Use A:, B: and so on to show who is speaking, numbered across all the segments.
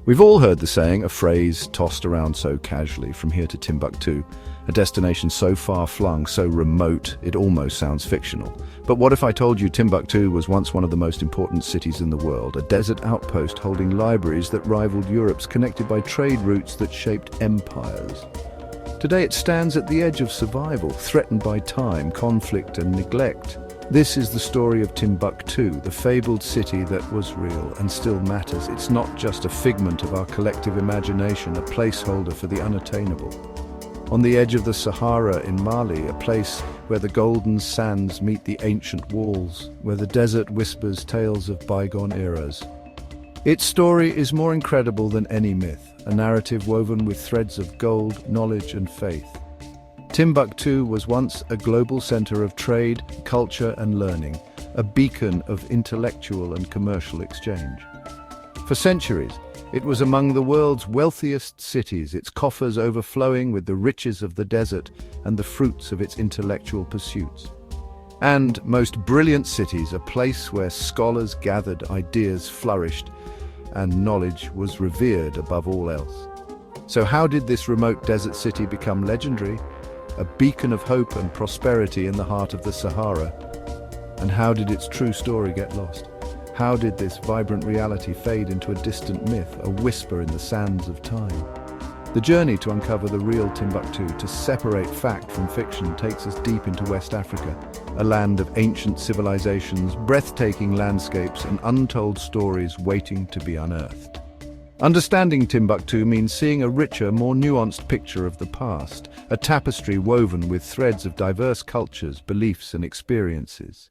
A: We've all heard the saying, a phrase tossed around so casually, from here to Timbuktu, a destination so far-flung, so remote, it almost sounds fictional. But what if I told you Timbuktu was once one of the most important cities in the world, a desert outpost holding libraries that rivaled Europe's, connected by trade routes that shaped empires? Today it stands at the edge of survival, threatened by time, conflict and neglect. This is the story of Timbuktu, the fabled city that was real and still matters. It's not just a figment of our collective imagination, a placeholder for the unattainable. On the edge of the Sahara in Mali, a place where the golden sands meet the ancient walls, where the desert whispers tales of bygone eras. Its story is more incredible than any myth, a narrative woven with threads of gold, knowledge and faith. Timbuktu was once a global center of trade, culture and learning, a beacon of intellectual and commercial exchange. For centuries, it was among the world's wealthiest cities, its coffers overflowing with the riches of the desert and the fruits of its intellectual pursuits. And most brilliant cities, a place where scholars gathered, ideas flourished, and knowledge was revered above all else. So how did this remote desert city become legendary? A beacon of hope and prosperity in the heart of the Sahara. And how did its true story get lost? How did this vibrant reality fade into a distant myth, a whisper in the sands of time? The journey to uncover the real Timbuktu, to separate fact from fiction, takes us deep into West Africa, a land of ancient civilizations, breathtaking landscapes, and untold stories waiting to be unearthed. Understanding Timbuktu means seeing a richer, more nuanced picture of the past, a tapestry woven with threads of diverse cultures, beliefs and experiences.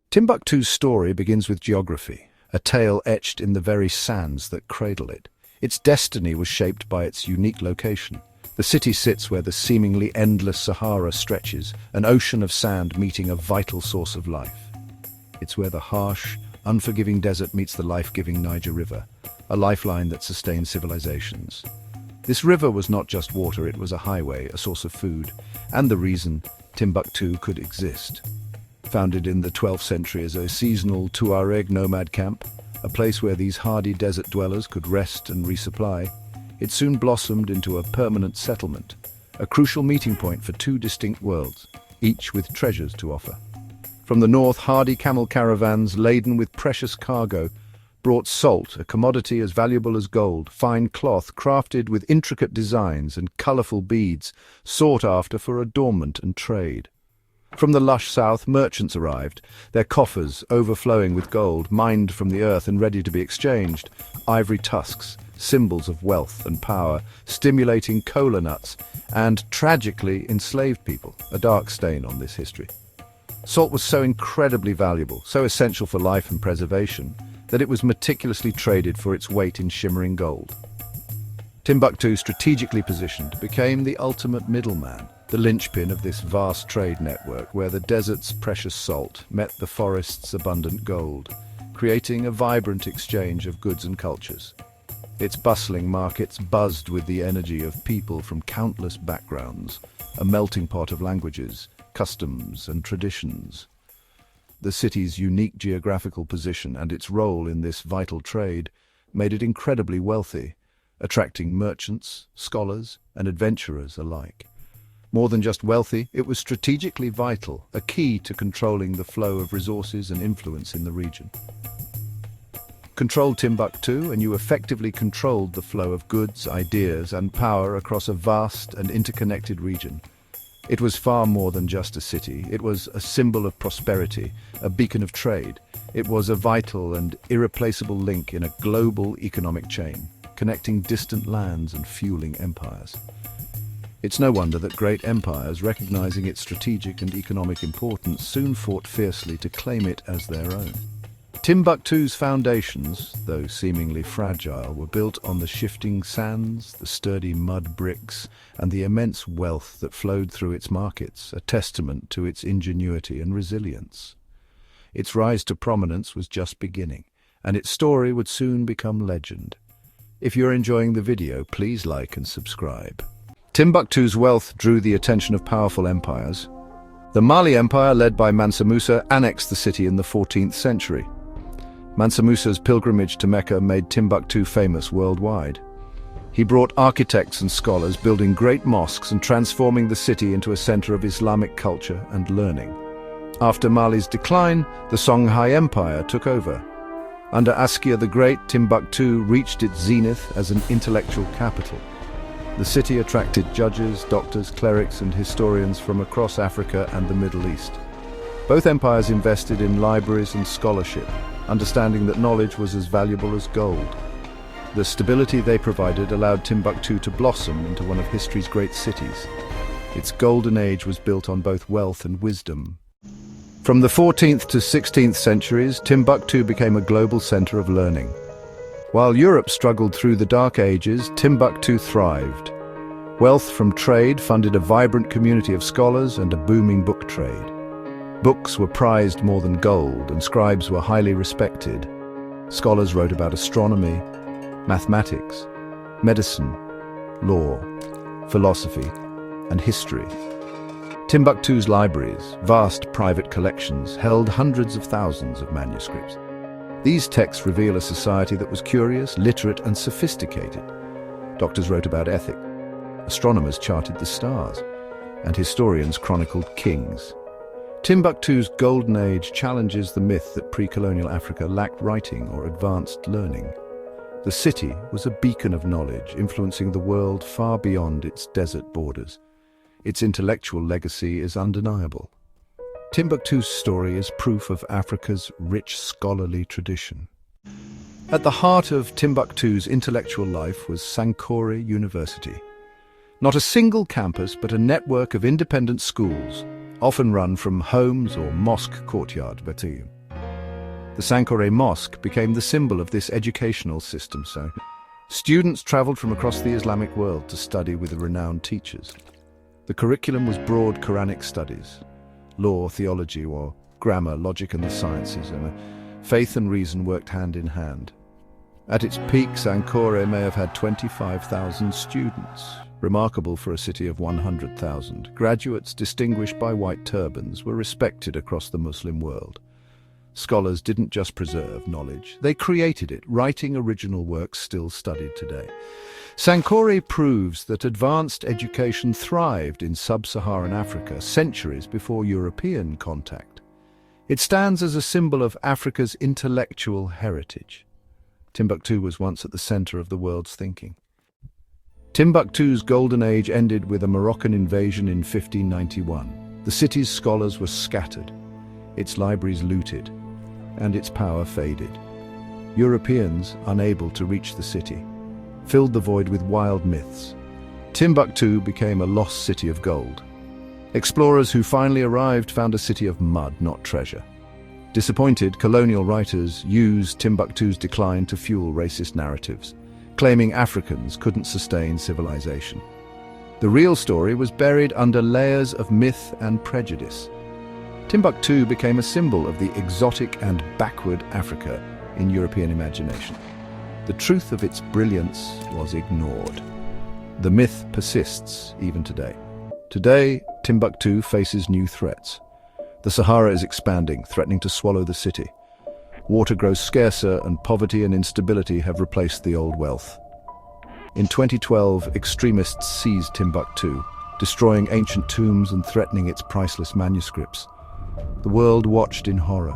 A: Timbuktu's story begins with geography, a tale etched in the very sands that cradle it. Its destiny was shaped by its unique location. The city sits where the seemingly endless Sahara stretches, an ocean of sand meeting a vital source of life. It's where the harsh, unforgiving desert meets the life-giving Niger River, a lifeline that sustains civilizations. This river was not just water, it was a highway, a source of food, and the reason Timbuktu could exist. Founded in the 12th century as a seasonal Tuareg nomad camp, a place where these hardy desert dwellers could rest and resupply, it soon blossomed into a permanent settlement, a crucial meeting point for two distinct worlds, each with treasures to offer. From the north, hardy camel caravans laden with precious cargo brought salt, a commodity as valuable as gold, fine cloth crafted with intricate designs and colorful beads sought after for adornment and trade. From the lush south, merchants arrived, their coffers overflowing with gold, mined from the earth and ready to be exchanged, ivory tusks, symbols of wealth and power, stimulating cola nuts, and tragically enslaved people, a dark stain on this history. Salt was so incredibly valuable, so essential for life and preservation, that it was meticulously traded for its weight in shimmering gold. Timbuktu, strategically positioned, became the ultimate middleman, the linchpin of this vast trade network where the desert's precious salt met the forest's abundant gold, creating a vibrant exchange of goods and cultures. Its bustling markets buzzed with the energy of people from countless backgrounds, a melting pot of languages, customs and traditions. The city's unique geographical position and its role in this vital trade made it incredibly wealthy, attracting merchants, scholars and adventurers alike. More than just wealthy, it was strategically vital, a key to controlling the flow of resources and influence in the region. Control Timbuktu, and you effectively controlled the flow of goods, ideas, and power across a vast and interconnected region. It was far more than just a city. It was a symbol of prosperity, a beacon of trade. It was a vital and irreplaceable link in a global economic chain, connecting distant lands and fueling empires. It's no wonder that great empires, recognizing its strategic and economic importance, soon fought fiercely to claim it as their own. Timbuktu's foundations, though seemingly fragile, were built on the shifting sands, the sturdy mud bricks, and the immense wealth that flowed through its markets, a testament to its ingenuity and resilience. Its rise to prominence was just beginning, and its story would soon become legend. If you're enjoying the video, please like and subscribe. Timbuktu's wealth drew the attention of powerful empires. The Mali Empire, led by Mansa Musa, annexed the city in the 14th century. Mansa Musa's pilgrimage to Mecca made Timbuktu famous worldwide. He brought architects and scholars, building great mosques and transforming the city into a center of Islamic culture and learning. After Mali's decline, the Songhai Empire took over. Under Askia the Great, Timbuktu reached its zenith as an intellectual capital. The city attracted judges, doctors, clerics, and historians from across Africa and the Middle East. Both empires invested in libraries and scholarship, understanding that knowledge was as valuable as gold. The stability they provided allowed Timbuktu to blossom into one of history's great cities. Its golden age was built on both wealth and wisdom. From the 14th to 16th centuries, Timbuktu became a global center of learning. While Europe struggled through the Dark Ages, Timbuktu thrived. Wealth from trade funded a vibrant community of scholars and a booming book trade. Books were prized more than gold, and scribes were highly respected. Scholars wrote about astronomy, mathematics, medicine, law, philosophy, and history. Timbuktu's libraries, vast private collections, held hundreds of thousands of manuscripts. These texts reveal a society that was curious, literate, and sophisticated. Doctors wrote about ethics, astronomers charted the stars, and historians chronicled kings. Timbuktu's golden age challenges the myth that pre-colonial Africa lacked writing or advanced learning. The city was a beacon of knowledge, influencing the world far beyond its desert borders. Its intellectual legacy is undeniable. Timbuktu's story is proof of Africa's rich scholarly tradition. At the heart of Timbuktu's intellectual life was Sankore University. Not a single campus, but a network of independent schools, often run from homes or mosque courtyard. The Sankore Mosque became the symbol of this educational system, so students traveled from across the Islamic world to study with the renowned teachers. The curriculum was broad Quranic studies, law, theology, or grammar, logic, and the sciences, and faith and reason worked hand in hand. At its peak, Sankore may have had 25,000 students, remarkable for a city of 100,000. Graduates distinguished by white turbans were respected across the Muslim world. Scholars didn't just preserve knowledge, they created it, writing original works still studied today. Sankore proves that advanced education thrived in sub-Saharan Africa centuries before European contact. It stands as a symbol of Africa's intellectual heritage. Timbuktu was once at the center of the world's thinking. Timbuktu's golden age ended with a Moroccan invasion in 1591. The city's scholars were scattered, its libraries looted, and its power faded. Europeans, unable to reach the city, filled the void with wild myths. Timbuktu became a lost city of gold. Explorers who finally arrived found a city of mud, not treasure. Disappointed, colonial writers used Timbuktu's decline to fuel racist narratives, claiming Africans couldn't sustain civilization. The real story was buried under layers of myth and prejudice. Timbuktu became a symbol of the exotic and backward Africa in European imagination. The truth of its brilliance was ignored. The myth persists even today. Today, Timbuktu faces new threats. The Sahara is expanding, threatening to swallow the city. Water grows scarcer, and poverty and instability have replaced the old wealth. In 2012, extremists seized Timbuktu, destroying ancient tombs and threatening its priceless manuscripts. The world watched in horror,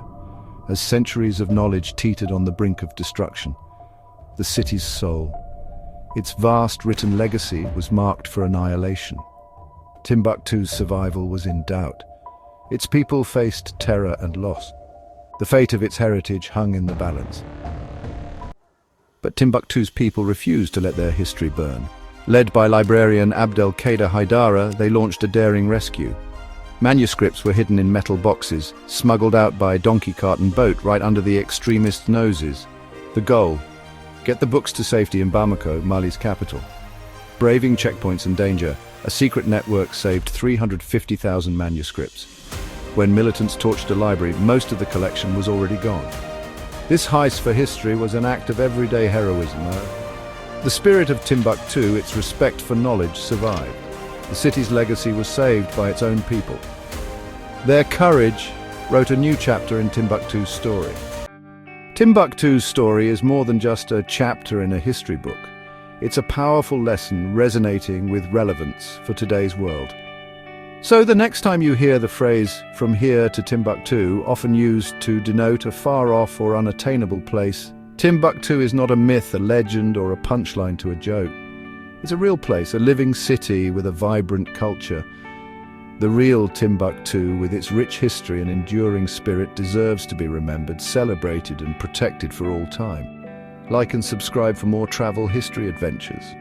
A: as centuries of knowledge teetered on the brink of destruction. The city's soul, its vast written legacy, was marked for annihilation. Timbuktu's survival was in doubt. Its people faced terror and loss. The fate of its heritage hung in the balance. But Timbuktu's people refused to let their history burn. Led by librarian Abdelkader Haidara, they launched a daring rescue. Manuscripts were hidden in metal boxes, smuggled out by donkey cart and boat right under the extremists' noses. The goal: get the books to safety in Bamako, Mali's capital. Braving checkpoints and danger, a secret network saved 350,000 manuscripts. When militants torched a library, most of the collection was already gone. This heist for history was an act of everyday heroism. The spirit of Timbuktu, its respect for knowledge, survived. The city's legacy was saved by its own people. Their courage wrote a new chapter in Timbuktu's story. Timbuktu's story is more than just a chapter in a history book. It's a powerful lesson resonating with relevance for today's world. So the next time you hear the phrase, "from here to Timbuktu," often used to denote a far-off or unattainable place, Timbuktu is not a myth, a legend, or a punchline to a joke. It's a real place, a living city with a vibrant culture. The real Timbuktu, with its rich history and enduring spirit, deserves to be remembered, celebrated, and protected for all time. Like and subscribe for more travel history adventures.